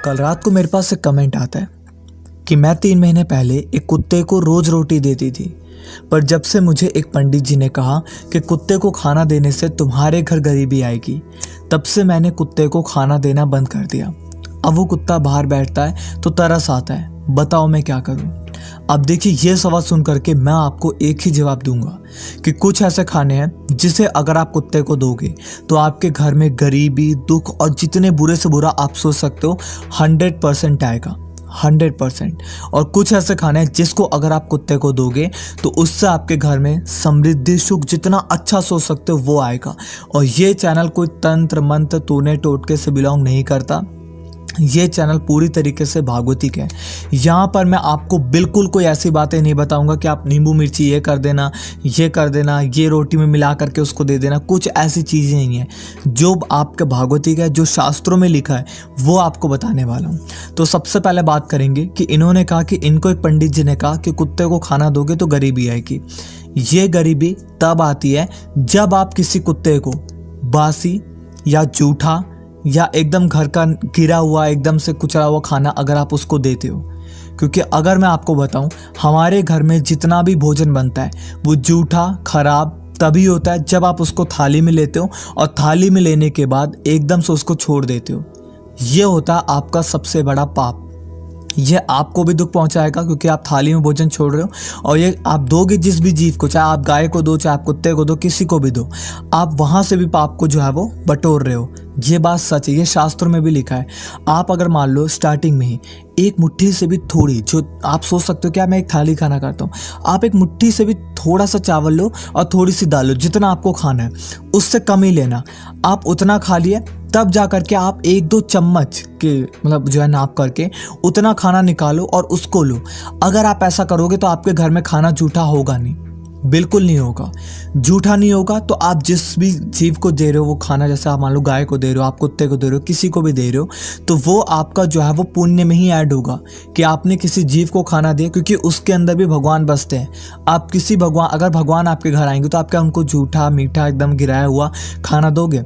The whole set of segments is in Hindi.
कल रात को मेरे पास एक कमेंट आता है कि मैं 3 महीने पहले एक कुत्ते को रोज़ रोटी देती थी, पर जब से मुझे एक पंडित जी ने कहा कि कुत्ते को खाना देने से तुम्हारे घर गरीबी आएगी, तब से मैंने कुत्ते को खाना देना बंद कर दिया। अब वो कुत्ता बाहर बैठता है तो तरस आता है। बताओ मैं क्या करूं? अब देखिए, ये सवाल सुन करके मैं आपको एक ही जवाब दूंगा कि कुछ ऐसे खाने हैं जिसे अगर आप कुत्ते को दोगे तो आपके घर में गरीबी, दुख और जितने बुरे से बुरा आप सोच सकते हो 100% आएगा, 100%। और कुछ ऐसे खाने हैं जिसको अगर आप कुत्ते को दोगे तो उससे आपके घर में समृद्धि, सुख, जितना अच्छा सोच सकते हो वो आएगा। और ये चैनल कोई तंत्र मंत्र टोने टोटके से बिलोंग नहीं करता। ये चैनल पूरी तरीके से भागवतिक है। यहाँ पर मैं आपको बिल्कुल कोई ऐसी बातें नहीं बताऊंगा कि आप नींबू मिर्ची ये कर देना, ये रोटी में मिला करके उसको दे देना। कुछ ऐसी चीज़ें नहीं है। जो आपके भागवतिक है, जो शास्त्रों में लिखा है, वो आपको बताने वाला हूँ। तो सबसे पहले बात करेंगे कि इन्होंने कहा कि इनको एक पंडित जी ने कहा कि कुत्ते को खाना दोगे तो गरीबी आएगी। ये गरीबी तब आती है जब आप किसी कुत्ते को बासी या जूठा या एकदम घर का गिरा हुआ, एकदम से कुचला हुआ खाना अगर आप उसको देते हो। क्योंकि अगर मैं आपको बताऊं, हमारे घर में जितना भी भोजन बनता है वो जूठा, खराब तभी होता है जब आप उसको थाली में लेते हो और थाली में लेने के बाद एकदम से उसको छोड़ देते हो। ये होता है आपका सबसे बड़ा पाप। ये आपको भी दुख पहुंचाएगा क्योंकि आप थाली में भोजन छोड़ रहे हो, और ये आप दोगे जिस भी जीव को, चाहे आप गाय को दो, चाहे आप कुत्ते को दो, किसी को भी दो, आप वहां से भी पाप को जो है वो बटोर रहे हो। ये बात सच है, ये शास्त्रों में भी लिखा है। आप अगर मान लो स्टार्टिंग में ही एक मुट्ठी से भी थोड़ी, जो आप सोच सकते हो क्या मैं एक थाली खाना खाता हूँ, आप एक मुट्ठी से भी थोड़ा सा चावल लो और थोड़ी सी दाल लो, जितना आपको खाना है उससे कम ही लेना। आप उतना खा लिए, तब जा करके आप 1-2 चम्मच के मतलब जो है नाप करके उतना खाना निकालो और उसको लो। अगर आप ऐसा करोगे तो आपके घर में खाना जूठा होगा नहीं, बिल्कुल नहीं होगा। जूठा नहीं होगा तो आप जिस भी जीव को दे रहे हो वो खाना, जैसे आप मान लो गाय को दे रहे हो, आप कुत्ते को दे रहे हो, किसी को भी दे रहे हो, तो वो आपका जो है वो पुण्य में ही ऐड होगा कि आपने किसी जीव को खाना दिया, क्योंकि उसके अंदर भी भगवान बसते हैं। आप किसी भगवान, अगर भगवान आपके घर आएंगे तो आप क्या उनको जूठा, मीठा, एकदम गिराया हुआ खाना दोगे?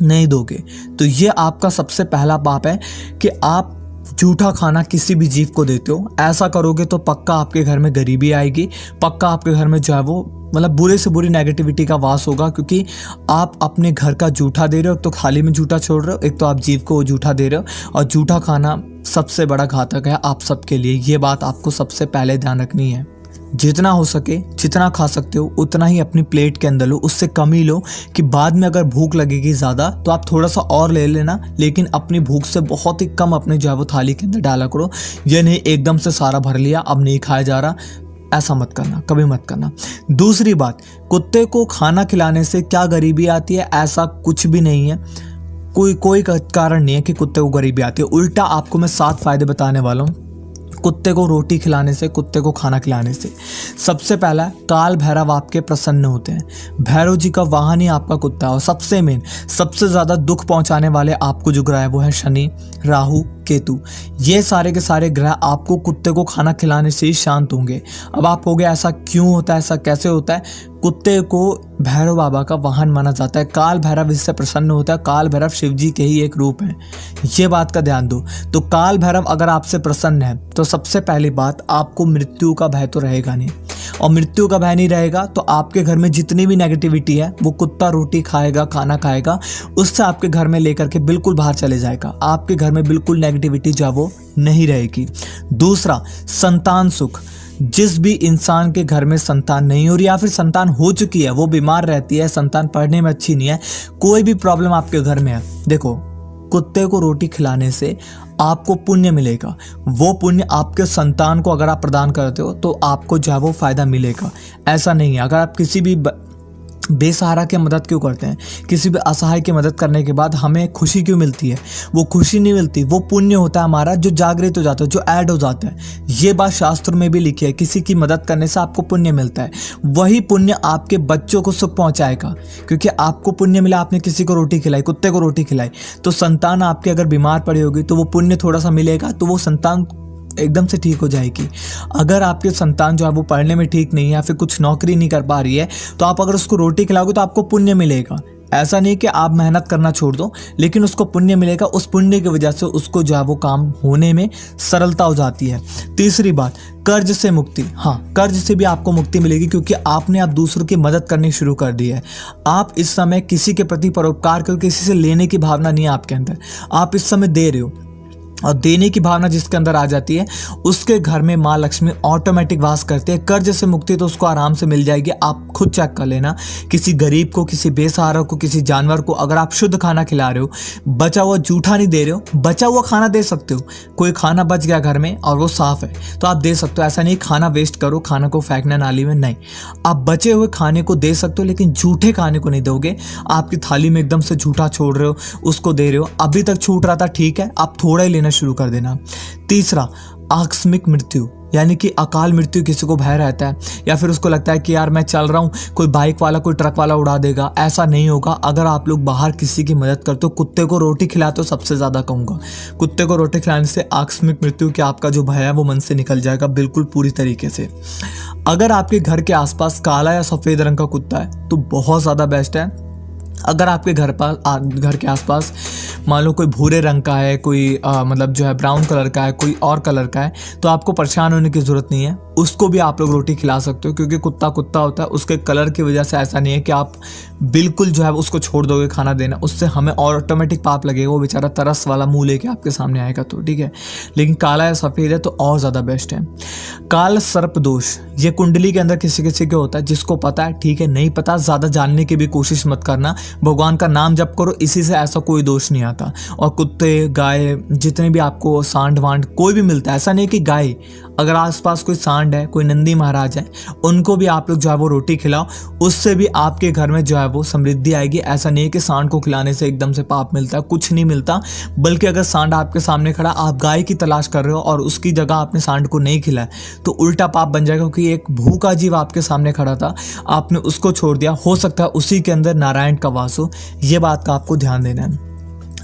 नहीं दोगे। तो ये आपका सबसे पहला पाप है कि आप झूठा खाना किसी भी जीव को देते हो। ऐसा करोगे तो पक्का आपके घर में गरीबी आएगी, पक्का आपके घर में जो है वो मतलब बुरे से बुरी नेगेटिविटी का वास होगा, क्योंकि आप अपने घर का जूठा दे रहे हो। तो थाली में जूठा छोड़ रहे हो, एक तो आप जीव को जूठा दे रहे हो, और जूठा खाना सबसे बड़ा घातक है आप सबके लिए। ये बात आपको सबसे पहले ध्यान रखनी है। जितना हो सके, जितना खा सकते हो उतना ही अपनी प्लेट के अंदर लो, उससे कम ही लो कि बाद में अगर भूख लगेगी ज़्यादा तो आप थोड़ा सा और ले लेना, लेकिन अपनी भूख से बहुत ही कम अपने जो है वो थाली के अंदर डाला करो। ये नहीं एकदम से सारा भर लिया अब नहीं खाया जा रहा, ऐसा मत करना, कभी मत करना। दूसरी बात, कुत्ते को खाना खिलाने से क्या गरीबी आती है? ऐसा कुछ भी नहीं है। कोई कारण नहीं है कि कुत्ते को गरीबी आती है। उल्टा आपको मैं 7 फायदे बताने वाला हूँ कुत्ते को रोटी खिलाने से, कुत्ते को खाना खिलाने से। सबसे पहला, काल भैरव आपके प्रसन्न होते हैं। भैरव जी का वाहन ही आपका कुत्ता है। और सबसे मेन, सबसे ज़्यादा दुख पहुंचाने वाले आपको जो ग्रह है वो है शनि, राहु, केतु। ये सारे के सारे ग्रह आपको कुत्ते को खाना खिलाने से ही शांत होंगे। अब आप कहोगे ऐसा क्यों होता है, ऐसा कैसे होता है? कुत्ते को भैरव बाबा का वाहन माना जाता है। काल भैरव इससे प्रसन्न होता है। काल भैरव शिव जी के ही एक रूप हैं, ये बात का ध्यान दो। तो काल भैरव अगर आपसे प्रसन्न है तो सबसे पहली बात, आपको मृत्यु का भय तो रहेगा नहीं। और मृत्यु का भय नहीं रहेगा तो आपके घर में जितनी भी नेगेटिविटी है वो कुत्ता रोटी खाएगा, खाना खाएगा, उससे आपके घर में लेकर के बिल्कुल बाहर चले जाएगा। आपके घर में बिल्कुल नेगेटिविटी जो है वो नहीं रहेगी। दूसरा, संतान सुख। जिस भी इंसान के घर में संतान नहीं हो रही या फिर संतान हो चुकी है, वो बीमार रहती है, संतान पढ़ने में अच्छी नहीं है, कोई भी प्रॉब्लम आपके घर में है, देखो कुत्ते को रोटी खिलाने से आपको पुण्य मिलेगा। वो पुण्य आपके संतान को अगर आप प्रदान करते हो तो आपको जो है वो फायदा मिलेगा। ऐसा नहीं है, अगर आप किसी भी बेसहारा की मदद क्यों करते हैं, किसी भी असहाय की मदद करने के बाद हमें खुशी क्यों मिलती है? वो खुशी नहीं मिलती, वो पुण्य होता है हमारा जो जागृत हो जाता है, जो ऐड हो जाता है। ये बात शास्त्र में भी लिखी है, किसी की मदद करने से आपको पुण्य मिलता है। वही पुण्य आपके बच्चों को सुख पहुंचाएगा, क्योंकि आपको पुण्य मिला, आपने किसी को रोटी खिलाई, कुत्ते को रोटी खिलाई, तो संतान आपकी अगर बीमार पड़ी होगी तो वो पुण्य थोड़ा सा मिलेगा, तो वो संतान एकदम से ठीक हो जाएगी। अगर आपके संतान जो है वो पढ़ने में ठीक नहीं है या फिर कुछ नौकरी नहीं कर पा रही है, तो आप अगर उसको रोटी खिलाओगे तो आपको पुण्य मिलेगा। ऐसा नहीं कि आप मेहनत करना छोड़ दो, लेकिन उसको पुण्य मिलेगा, उस पुण्य की वजह से उसको जो है वो काम होने में सरलता हो जाती है। तीसरी बात, कर्ज से मुक्ति। हाँ, कर्ज से भी आपको मुक्ति मिलेगी, क्योंकि आपने अब दूसरों की मदद करनी शुरू कर दी है। आप इस समय किसी के प्रति परोपकार करो, किसी से लेने की भावना नहीं है आपके अंदर, आप इस समय दे रहे हो, और देने की भावना जिसके अंदर आ जाती है उसके घर में माँ लक्ष्मी ऑटोमेटिक वास करते हैं। कर्ज से मुक्ति तो उसको आराम से मिल जाएगी। आप खुद चेक कर लेना, किसी गरीब को, किसी बेसहारा को, किसी जानवर को अगर आप शुद्ध खाना खिला रहे हो, बचा हुआ जूठा नहीं दे रहे हो, बचा हुआ खाना दे सकते हो। कोई खाना बच गया घर में और वो साफ है तो आप दे सकते हो, ऐसा नहीं खाना वेस्ट करो, खाना को फेंकना नाली में, नहीं। आप बचे हुए खाने को दे सकते हो, लेकिन जूठे खाने को नहीं दोगे। आपकी थाली में एकदम से जूठा छोड़ रहे हो, उसको दे रहे हो, अभी तक छूट रहा था, ठीक है, आप थोड़ा ही लेना शुरू कर देना। तीसरा, आकस्मिक मृत्यु, यानी कि अकाल मृत्यु किसी को भय रहता है, या फिर उसको लगता है कि यार मैं चल रहा हूँ, कोई बाइक वाला, कोई ट्रक वाला उड़ा देगा। ऐसा नहीं होगा। अगर आप लोग बाहर किसी की मदद करते हो, कुत्ते को रोटी खिलाते हो, सबसे ज़्यादा कहूँगा कुत्ते को रोटी खिलाने से आकस्मिक मृत्यु के आपका जो भय है वो मन से निकल जाएगा बिल्कुल पूरी तरीके से। अगर आपके घर के आसपास काला या सफ़ेद रंग का कुत्ता है तो बहुत ज़्यादा बेस्ट है। अगर आपके घर के आसपास मान लो कोई भूरे रंग का है, कोई मतलब जो है ब्राउन कलर का है, कोई और कलर का है, तो आपको परेशान होने की ज़रूरत नहीं है, उसको भी आप लोग रोटी खिला सकते हो, क्योंकि कुत्ता कुत्ता होता है, उसके कलर की वजह से ऐसा नहीं है कि आप बिल्कुल जो है उसको छोड़ दोगे खाना देना, उससे हमें ऑटोमेटिक पाप लगेगा, वो बेचारा तरस वाला मुंह लेके आपके सामने आएगा तो ठीक है। लेकिन काला या सफ़ेद है तो और ज़्यादा बेस्ट है। काल सर्प दोष, ये कुंडली के अंदर किसी किसी के होता है, जिसको पता है ठीक है, नहीं पता ज़्यादा जानने की भी कोशिश मत करना, भगवान का नाम जप करो, इसी से ऐसा कोई दोष नहीं आता। और कुत्ते, गाय, जितने भी आपको सांड वांड कोई भी मिलता है, ऐसा नहीं कि गाय, अगर आसपास कोई सांड है, कोई नंदी महाराज है, उनको भी आप लोग जो है वो रोटी खिलाओ, उससे भी आपके घर में जो है वो समृद्धि आएगी। ऐसा नहीं है कि सांड को खिलाने से एकदम से पाप मिलता है, कुछ नहीं मिलता। बल्कि अगर सांड आपके सामने खड़ा, आप गाय की तलाश कर रहे हो और उसकी जगह आपने सांड को नहीं खिलाया तो उल्टा पाप बन जाएगा, क्योंकि एक भूखा जीव आपके सामने खड़ा था, आपने उसको छोड़ दिया, हो सकता है उसी के अंदर नारायण का वास हो। ये बात का आपको ध्यान देना है।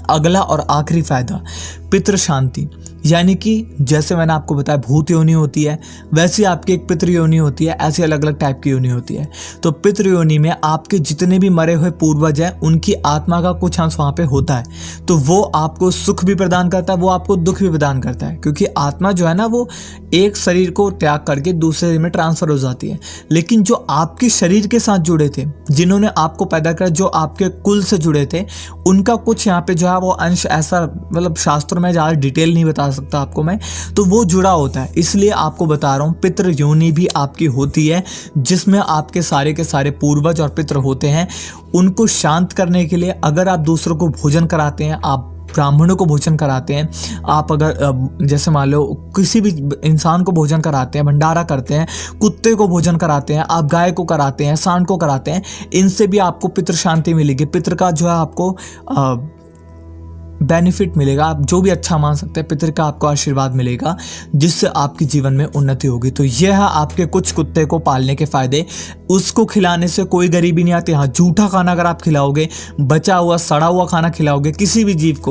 अगला और आखिरी फायदा, पितृ शांति, यानी कि जैसे मैंने आपको बताया भूत योनि होती है, वैसे आपकी एक पितृ योनि होती है, ऐसी अलग अलग टाइप की योनि होती है। तो पितृ योनि में आपके जितने भी मरे हुए पूर्वज हैं, उनकी आत्मा का कुछ अंश वहाँ पे होता है, तो वो आपको सुख भी प्रदान करता है, वो आपको दुख भी प्रदान करता है, क्योंकि आत्मा जो है ना वो एक शरीर को त्याग करके दूसरे शरीर में ट्रांसफर हो जाती है। लेकिन जो आपके शरीर के साथ जुड़े थे, जिन्होंने आपको पैदा किया, जो आपके कुल से जुड़े थे, उनका कुछ यहाँ पे जो है वो अंश ऐसा, मतलब शास्त्रों में ज़्यादा डिटेल नहीं बता सकता आपको मैं, तो वो जुड़ा होता है, इसलिए आपको बता रहा हूँ। पितृ योनि भी आपकी होती है, जिसमें आपके सारे के सारे पूर्वज और पितृ होते हैं। उनको शांत करने के लिए अगर आप दूसरों को भोजन कराते हैं, आप ब्राह्मणों को भोजन कराते हैं, आप अगर जैसे मान लो किसी भी इंसान को भोजन कराते हैं, भंडारा करते हैं, कुत्ते को भोजन कराते हैं, आप गाय को कराते हैं, सांड को कराते हैं, इनसे भी आपको पितृ शांति मिलेगी। पितृ का जो है आपको बेनिफिट मिलेगा, आप जो भी अच्छा मान सकते हैं, पितृ का आपको आशीर्वाद मिलेगा, जिससे आपके जीवन में उन्नति होगी। तो यह है आपके कुछ कुत्ते को पालने के फायदे। उसको खिलाने से कोई गरीबी नहीं आती। हाँ, जूठा खाना अगर आप खिलाओगे, बचा हुआ सड़ा हुआ खाना खिलाओगे किसी भी जीव को,